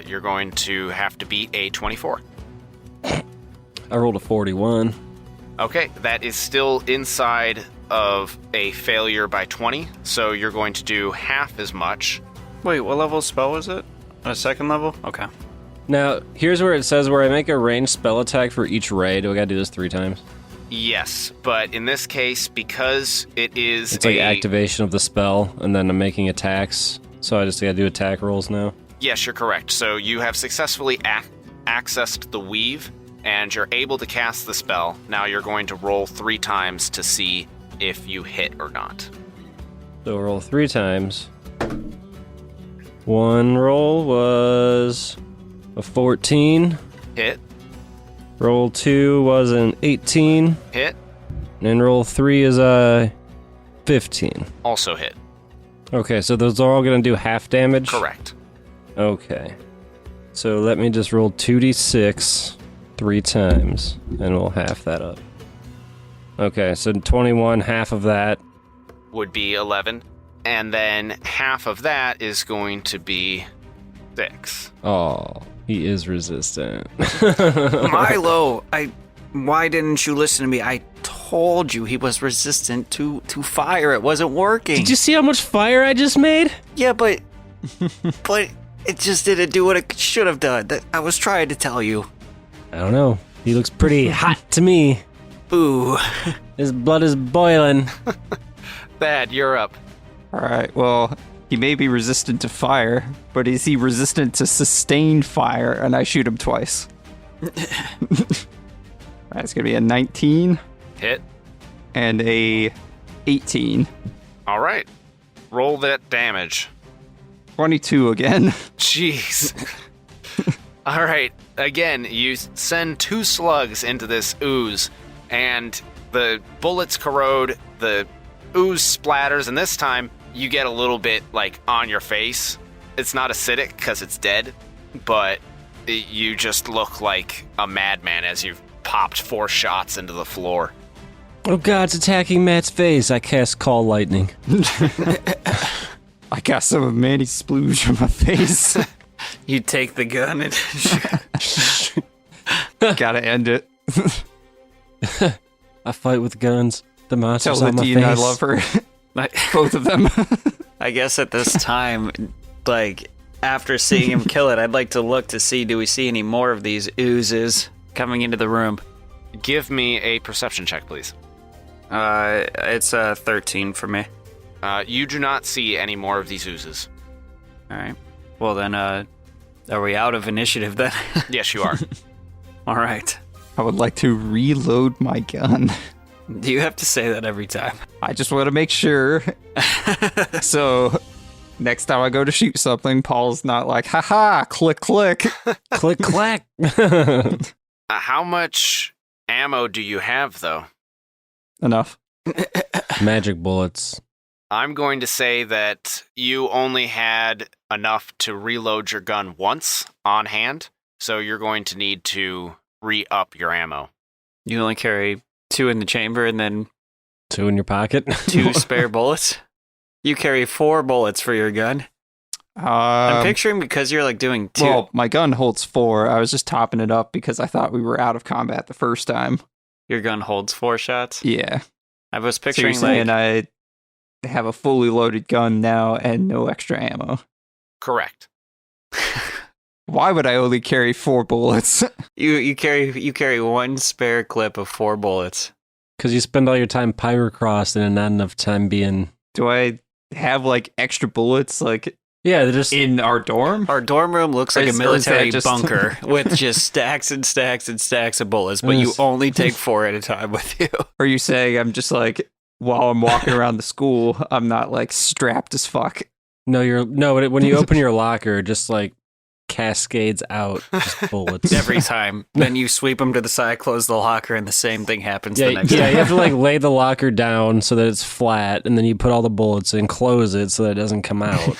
You're going to have to beat a 24. I rolled a 41. Okay, that is still inside of a failure by 20, so you're going to do half as much. Wait, what level spell was it? A second level? Okay. Now, here's where it says where I make a ranged spell attack for each ray. Do I gotta do this 3 times? Yes, but in this case, because It's like activation of the spell, and then I'm making attacks, so I just gotta do attack rolls now. Yes, you're correct. So you have successfully accessed the weave, and you're able to cast the spell. Now you're going to roll 3 times to see if you hit or not. So roll 3 times. One roll was a 14. Hit, Roll 2 was an 18. hit, And roll 3 is a 15. also hit. Okay, so those are all gonna do half damage? Correct. Okay. So let me just roll 2d6 3 times, and we'll half that up. Okay, so 21, half of that. Would be 11. And then half of that is going to be 6. Oh, he is resistant. Milo, why didn't you listen to me? I told you he was resistant to fire. It wasn't working. Did you see how much fire I just made? Yeah, but it just didn't do what it should have done. I was trying to tell you. I don't know. He looks pretty hot to me. Ooh. His blood is boiling. Thad, you're up. Alright, well, he may be resistant to fire, but is he resistant to sustained fire? And I shoot him twice. That's gonna be a 19 Hit. and a 18. All right. Roll that damage. 22 again. Jeez. All right. Again, you send 2 slugs into this ooze, and the bullets corrode, the ooze splatters, and this time you get a little bit, on your face. It's not acidic because it's dead, but you just look like a madman as you've popped 4 shots into the floor. Oh god, it's attacking Matt's face. I cast Call Lightning. I got some of Manny's splooge on my face. You take the gun and Gotta end it. I fight with guns. The monster's Tell on my face. Nadine I love her. Both of them. I guess at this time, after seeing him kill it, I'd like to look to see, do we see any more of these oozes coming into the room? Give me a perception check, please. It's a 13 for me. You do not see any more of these oozes. All right. Well, then, are we out of initiative then? Yes, you are. All right. I would like to reload my gun. Do you have to say that every time? I just want to make sure. So, next time I go to shoot something, Paul's not like, haha, click, click. Click, clack. How much ammo do you have, though? Enough. Magic bullets. I'm going to say that you only had enough to reload your gun once on hand, so you're going to need to re-up your ammo. You only carry 2 in the chamber and then 2 in your pocket. 2 spare bullets? You carry 4 bullets for your gun? I'm picturing because you're doing 2. Well, my gun holds 4. I was just topping it up because I thought we were out of combat the first time. Your gun holds 4 shots? Yeah. I was So picturing you're saying I have a fully loaded gun now and no extra ammo. Correct. Why would I only carry 4 bullets? you carry 1 spare clip of 4 bullets. Because you spend all your time pyrocrossing and not enough time being... Do I have extra bullets Yeah, they're just In our dorm? Our dorm room looks like a Is that military just- bunker with just stacks and stacks and stacks of bullets, but you only take 4 at a time with you. Are you saying I'm just like, while I'm walking around the school, I'm not like strapped as fuck? when you open your locker, just like cascades out just bullets. Every time. Then you sweep them to the side, close the locker, and the same thing happens the next you time. have to like lay the locker down so that it's flat, and then you put all the bullets in, close it so that it doesn't come out.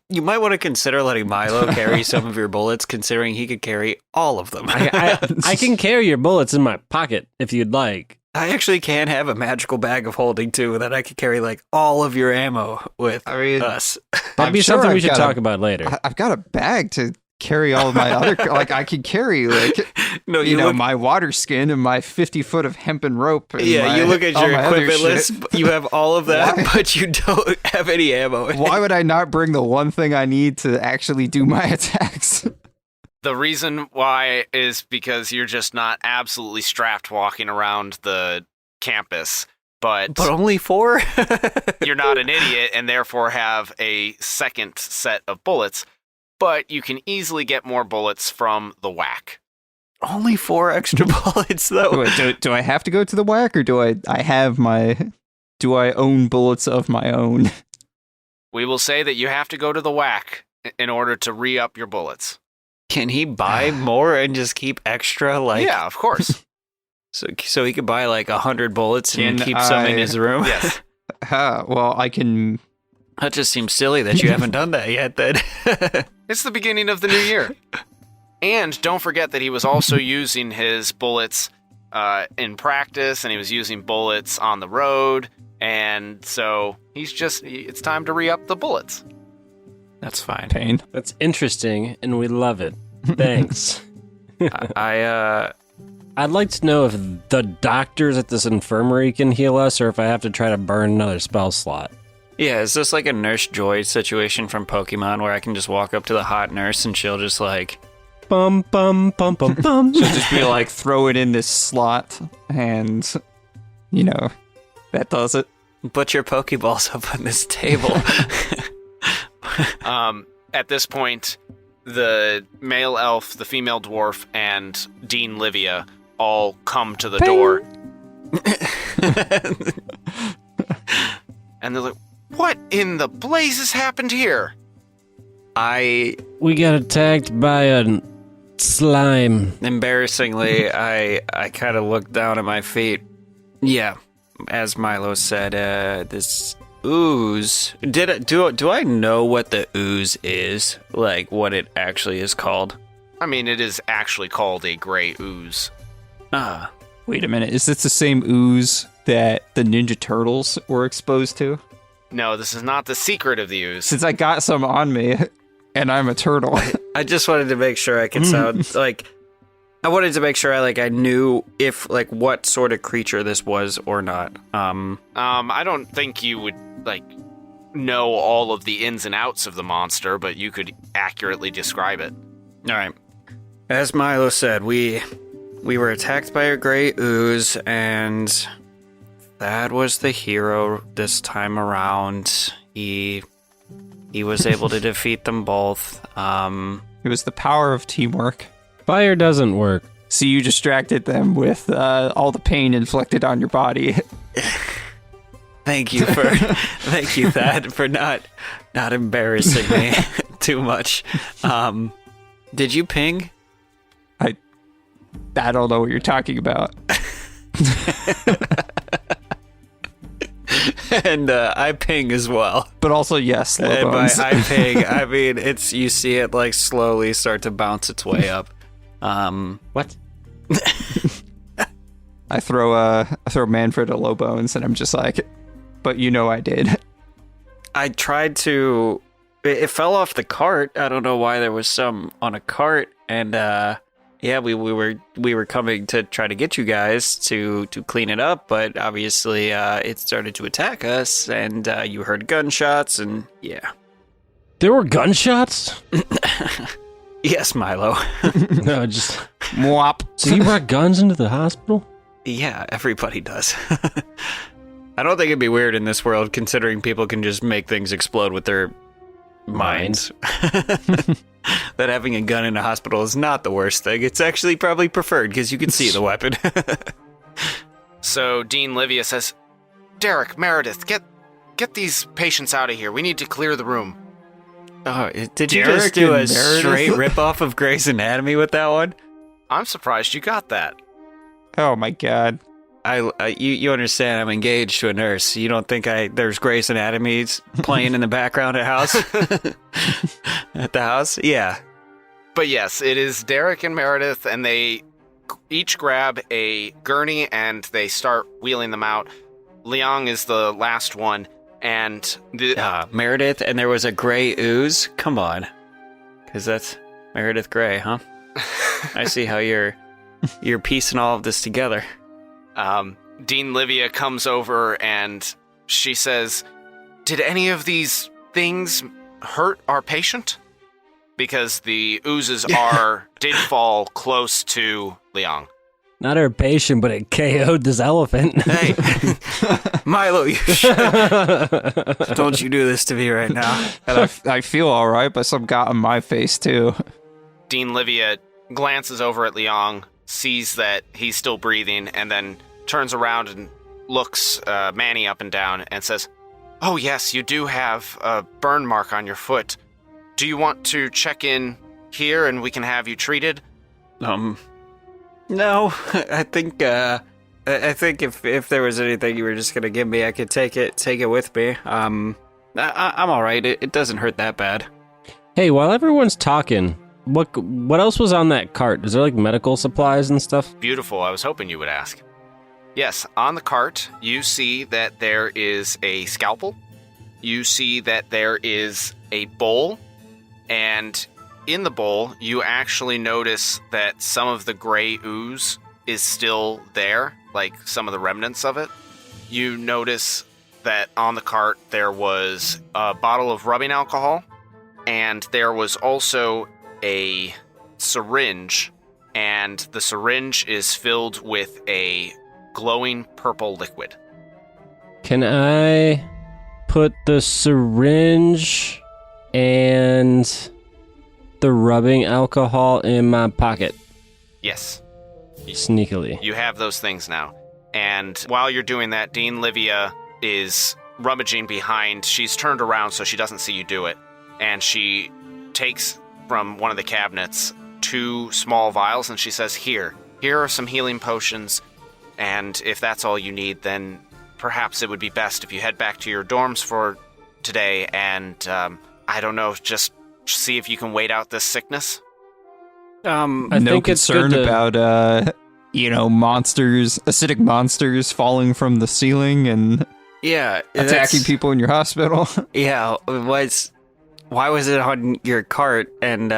You might want to consider letting Milo carry some of your bullets, considering he could carry all of them. I can carry your bullets in my pocket if you'd like. I actually can have a magical bag of holding too that I could carry like all of your ammo with us. That'd be sure something we I've should got talk about later. I've got a bag to carry all of my other, like I could carry like, No, you know, look, my water skin and my 50 foot of hempen rope. And you look at all your my other equipment shit. list, you have all of that, Why? but you don't have any ammo. Why would I not bring the one thing I need to actually do my attacks? The reason why is because you're just not absolutely strapped walking around the campus, but only 4? you're not an idiot and therefore have a second set of bullets, but you can easily get more bullets from the whack. Only 4 extra bullets, though. Wait, do I have to go to the whack, or do I own bullets of my own? We will say that you have to go to the whack in order to re-up your bullets. Can he buy more and just keep extra? Like, Yeah, of course. So he could buy like 100 bullets and Can keep some in I- his room? Yes. Well, I can. That just seems silly that you haven't done that yet, then. It's the beginning of the new year. And don't forget that he was also using his bullets in practice, and he was using bullets on the road, and so it's time to re-up the bullets. That's fine. Pain. That's interesting, and we love it. Thanks. I'd like to know if the doctors at this infirmary can heal us, or if I have to try to burn another spell slot. Yeah, is this like a Nurse Joy situation from Pokemon where I can just walk up to the hot nurse and she'll just like... Bum, bum, bum, bum, bum. She'll just be like, throw it in this slot, and, you know, that does it. Put your Pokeballs up on this table. At this point, the male elf, the female dwarf, and Dean Livia all come to the door. And they're like, what in the blazes happened here? We got attacked by a slime. Embarrassingly, I kind of looked down at my feet. Yeah, as Milo said, this ooze. Do I know what the ooze is? Like what it actually is called? I mean, it is actually called a gray ooze. Ah, Wait a minute, is this the same ooze that the Ninja Turtles were exposed to? No, this is not the secret of the ooze. Since I got some on me, and I'm a turtle. I just wanted to make sure I could sound like. I wanted to make sure I knew if like what sort of creature this was or not. I don't think you would know all of the ins and outs of the monster, but you could accurately describe it. All right. As Milo said, we were attacked by a gray ooze, and that was the hero this time around. He was able to defeat them both. It was the power of teamwork. Fire doesn't work. So you distracted them with all the pain inflicted on your body. Thank you, Thad, for not embarrassing me too much. Did you ping? I don't know what you're talking about. And I ping as well. But also, yes, low And by bones. I ping, I mean you see it like slowly start to bounce its way up. What? I throw Manfred a low bones, and I'm just like, but you know I did. I tried to. It fell off the cart. I don't know why there was some on a cart, and yeah, we were coming to try to get you guys to clean it up, but obviously it started to attack us, and you heard gunshots, and yeah. There were gunshots? Yes, Milo. No, just... Mwop. So you brought guns into the hospital? Yeah, everybody does. I don't think it'd be weird in this world, considering people can just make things explode with their minds that having a gun in a hospital is not the worst thing. It's actually probably preferred because you can see the weapon. So Dean Livia says, Derek, Meredith, get these patients out of here. We need to clear the room. Oh, did you Derek just do a and Meredith? straight ripoff of Grey's Anatomy with that one? I'm surprised you got that. Oh my god. You understand? I'm engaged to a nurse. You don't think there's Grey's Anatomy playing in the background at house? At the house? Yeah. But yes, it is Derek and Meredith, and they each grab a gurney and they start wheeling them out. Liang is the last one, and Meredith, and there was a gray ooze? Come on. Because that's Meredith Grey, huh? I see how you're piecing all of this together. Dean Livia comes over and she says, did any of these things hurt our patient? Because the oozes did fall close to Liang. Not our patient, but it KO'd this elephant. Hey, Milo, don't you do this to me right now. And I feel alright, but some got on my face too. Dean Livia glances over at Liang, sees that he's still breathing, and then turns around and looks Manny up and down and says, oh yes, you do have a burn mark on your foot. Do you want to check in here and we can have you treated? No, I think if there was anything you were just gonna give me, I could take it with me. I'm all right. It doesn't hurt that bad. Hey, while everyone's talking, what else was on that cart? Is there like medical supplies and stuff? Beautiful. I was hoping you would ask. Yes, on the cart, you see that there is a scalpel. You see that there is a bowl. And in the bowl, you actually notice that some of the gray ooze is still there, like some of the remnants of it. You notice that on the cart there was a bottle of rubbing alcohol, and there was also a syringe, and the syringe is filled with a glowing purple liquid. Can I put the syringe and the rubbing alcohol in my pocket? Yes. Sneakily. You have those things now. And while you're doing that, Dean Livia is rummaging behind. She's turned around so she doesn't see you do it. And she takes from one of the cabinets 2 small vials and she says, here are some healing potions. And if that's all you need, then perhaps it would be best if you head back to your dorms for today and, I don't know, just see if you can wait out this sickness. I No think it's concern good to- about, monsters, acidic monsters falling from the ceiling and Yeah, attacking people in your hospital. Yeah, why was it on your cart? And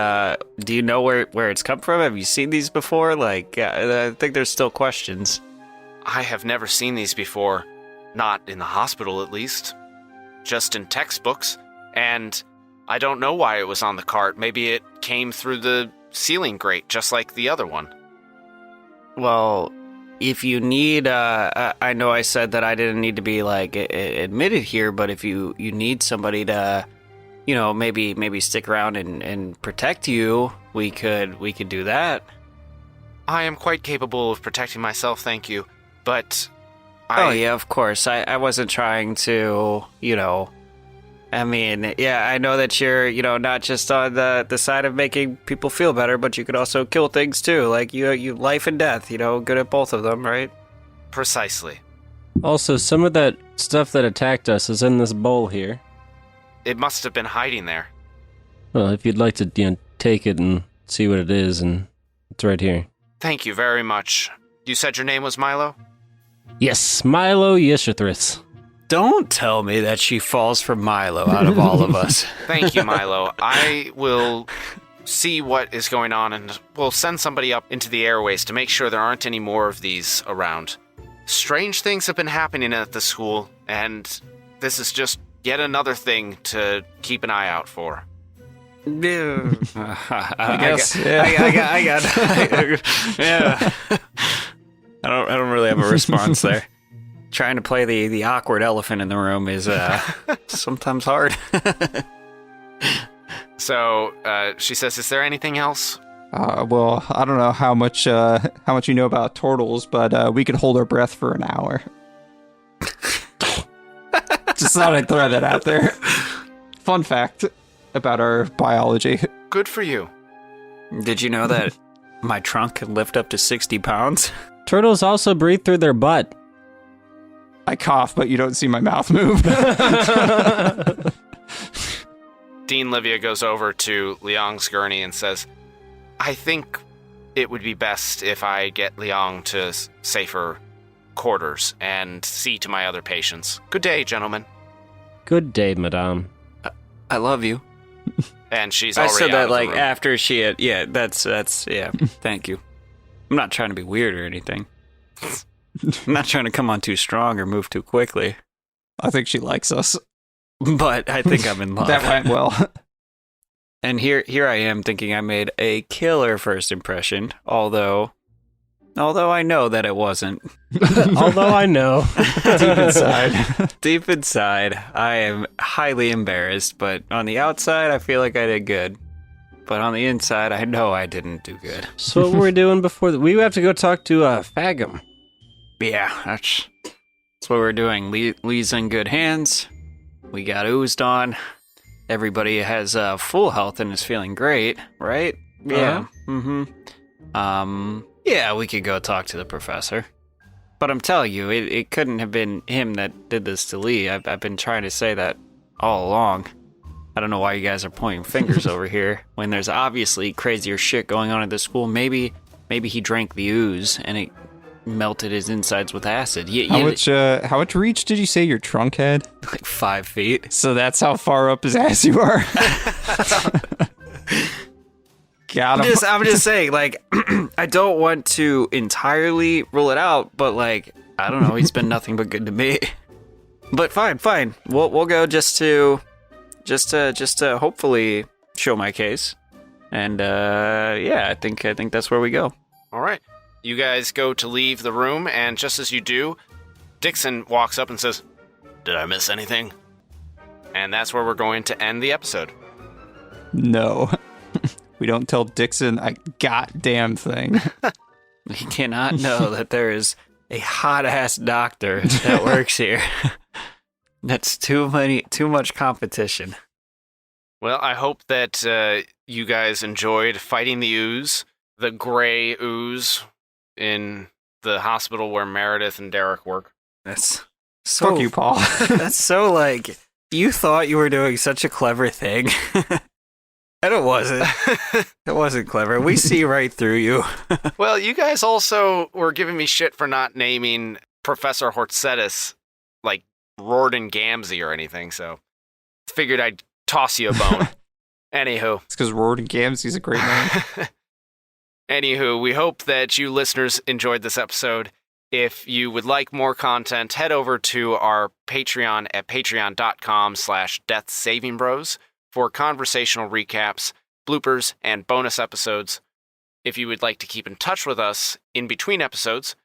do you know where it's come from? Have you seen these before? Like, I think there's still questions. I have never seen these before. Not in the hospital, at least. Just in textbooks. And I don't know why it was on the cart. Maybe it came through the ceiling grate, just like the other one. Well, if you need, I know I said that I didn't need to be like admitted here, but if you need somebody to, maybe stick around and protect you, we could do that. I am quite capable of protecting myself, thank you. But Oh yeah, of course. I wasn't trying to, I know that you're, not just on the side of making people feel better, but you could also kill things too. Like you life and death, good at both of them, right? Precisely. Also, some of that stuff that attacked us is in this bowl here. It must have been hiding there. Well, if you'd like to, take it and see what it is, and it's right here. Thank you very much. You said your name was Milo? Yes, Milo Yeshithris. Don't tell me that she falls for Milo out of all of us. Thank you, Milo. I will see what is going on, and we'll send somebody up into the airways to make sure there aren't any more of these around. Strange things have been happening at the school, and this is just yet another thing to keep an eye out for. I guess, I got yeah. I don't really have a response there. Trying to play the awkward elephant in the room is sometimes hard. So she says, "Is there anything else?" Well, I don't know how much you know about turtles, but we could hold our breath for an hour. Just thought I'd throw that out there. Fun fact about our biology. Good for you. Did you know that my trunk can lift up to 60 pounds? Turtles also breathe through their butt. I cough, but you don't see my mouth move. Dean Livia goes over to Liang's gurney and says, "I think it would be best if I get Liang to safer quarters and see to my other patients. Good day, gentlemen." Good day, madame. I love you. And she's I already said out that of the like room. after she had. Yeah, that's yeah. Thank you. I'm not trying to be weird or anything. I'm not trying to come on too strong or move too quickly. I think she likes us. But I think I'm in love. That went well. And here I am thinking I made a killer first impression, although I know that it wasn't. Although I know. Deep inside, I am highly embarrassed, but on the outside, I feel like I did good. But on the inside, I know I didn't do good. So what were we doing before? We have to go talk to Fagum. Yeah, that's what we're doing. Lee's in good hands. We got oozed on. Everybody has full health and is feeling great, right? Yeah. Yeah, we could go talk to the professor. But I'm telling you, it couldn't have been him that did this to Lee. I've been trying to say that all along. I don't know why you guys are pointing fingers over here when there's obviously crazier shit going on at the school. Maybe he drank the ooze and it melted his insides with acid. How much reach did you say your trunk had? Like 5 feet. So that's how far up his ass you are. Got him. I'm just saying, like, I don't want to entirely rule it out, but like, I don't know, he's been nothing but good to me. But fine. We'll go just to hopefully show my case. And yeah, I think that's where we go. All right. You guys go to leave the room, and just as you do, Dixon walks up and says, "Did I miss anything?" And that's where we're going to end the episode. No. We don't tell Dixon a goddamn thing. He cannot know that there is a hot-ass doctor that works here. That's too much competition. Well, I hope that you guys enjoyed fighting the ooze, the gray ooze, in the hospital where Meredith and Derek work. That's so... Fuck you, Paul. That's so, like, you thought you were doing such a clever thing. And it wasn't. It wasn't clever. We see right through you. Well, you guys also were giving me shit for not naming Professor Horsetus like Rorden Gamzee or anything, so figured I'd toss you a bone. Anywho. It's because Rorden Gamzee's a great name. Anywho, we hope that you listeners enjoyed this episode. If you would like more content, head over to our Patreon at patreon.com/deathsavingbros for conversational recaps, bloopers, and bonus episodes. If you would like to keep in touch with us in between episodes,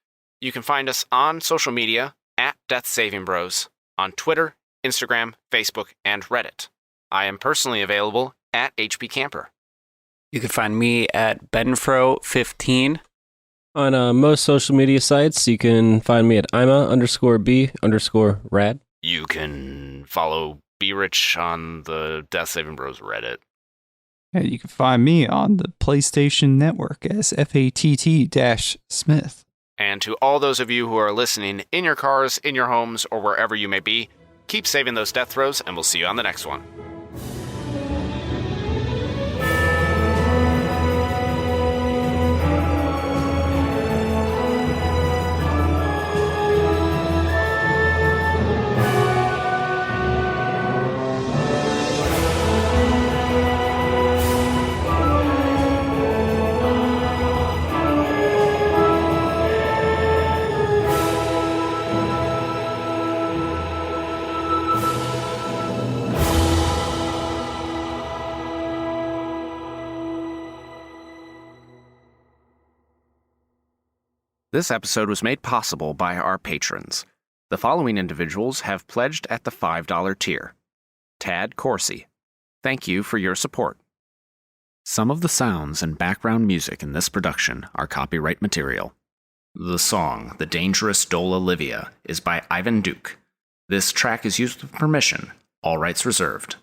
you can find us on social media at Death Saving Bros on Twitter, Instagram, Facebook, and Reddit. I am personally available at HP Camper. You can find me at Benfro15. On most social media sites, you can find me at Ima_B_rad. You can follow Be Rich on the Death Saving Bros Reddit. And you can find me on the PlayStation Network as FATT-Smith. And to all those of you who are listening in your cars, in your homes, or wherever you may be, keep saving those death throws, and we'll see you on the next one. This episode was made possible by our patrons. The following individuals have pledged at the $5 tier. Tad Corsi. Thank you for your support. Some of the sounds and background music in this production are copyright material. The song, The Dangerous Dole Olivia, is by Ivan Duke. This track is used with permission, all rights reserved.